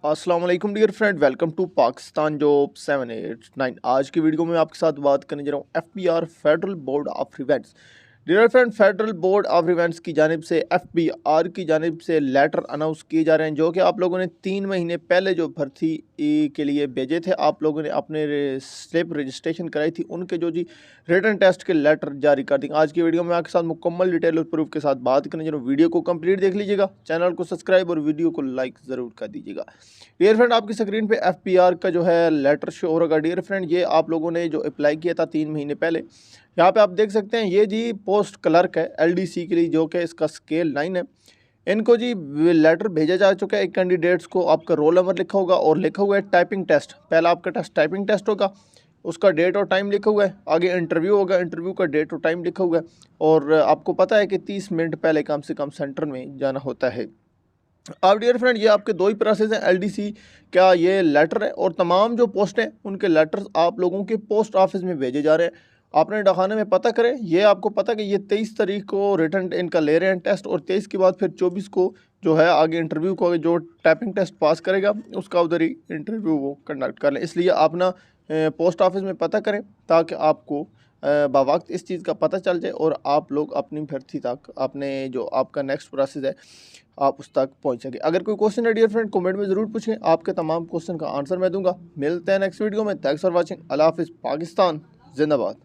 अस्सलाम वालेकुम dear friend, welcome to Pakistan job 789। आज की वीडियो में आपके साथ बात करने जा रहा हूँ FBR federal board of revenue. Dear friend, federal board of revenue की जानिब से FBR की जानिब से लेटर अनाउंस किए जा रहे हैं, जो कि आप लोगों ने 3 महीने पहले जो भर्ती के लिए भेजे थे, आप लोगों ने अपने स्लिप रजिस्ट्रेशन कराई थी, उनके जो जी रिटन टेस्ट के लेटर जारी कर देंगे। आज की वीडियो में आपके साथ मुकम्मल डिटेल और प्रूफ के साथ बात करने जा रहा हूँ। वीडियो को कंप्लीट देख लीजिएगा, चैनल को सब्सक्राइब और वीडियो को लाइक ज़रूर कर दीजिएगा। डियर फ्रेंड, आपकी स्क्रीन पे FBR का जो है लेटर शो हो रहा है। डियर फ्रेंड, ये आप लोगों ने जो अप्लाई किया था 3 महीने पहले, यहाँ पे आप देख सकते हैं, ये जी पोस्ट क्लर्क है LDC के लिए, जो कि इसका स्केल 9 है। इनको जी लेटर भेजा जा चुका है। एक कैंडिडेट्स को आपका रोल नंबर लिखा होगा और लिखा हुआ है टाइपिंग टेस्ट। पहला आपका टेस्ट टाइपिंग टेस्ट होगा, उसका डेट और टाइम लिखा हुआ है। आगे इंटरव्यू होगा, इंटरव्यू का डेट और टाइम लिखा हुआ है। और आपको पता है कि 30 मिनट पहले कम से कम सेंटर में जाना होता है। अब डियर फ्रेंड, ये आपके दो ही प्रोसेस हैं। LDC का ये लेटर है और तमाम जो पोस्ट हैं उनके लेटर्स आप लोगों के पोस्ट ऑफिस में भेजे जा रहे हैं। आपने डाकखाने में पता करें, ये आपको पता कि ये 23 तारीख को रिटर्न इनका ले रहे हैं टेस्ट, और 23 के बाद फिर 24 को जो है आगे इंटरव्यू को, जो टाइपिंग टेस्ट पास करेगा उसका उधर ही इंटरव्यू वो कंडक्ट कर लें। इसलिए आप ना पोस्ट ऑफिस में पता करें, ताकि आपको बावक्त इस चीज़ का पता चल जाए और आप लोग अपनी भर्ती तक, अपने जो आपका नेक्स्ट प्रोसेस है, आप उस तक पहुंच सके। अगर कोई क्वेश्चन है डियर फ्रेंड, कमेंट में ज़रूर पूछें, आपके तमाम क्वेश्चन का आंसर मैं दूंगा। मिलते हैं नेक्स्ट वीडियो में। Thanks for watching. अल्लाह हाफिज़। पाकिस्तान जिंदाबाद।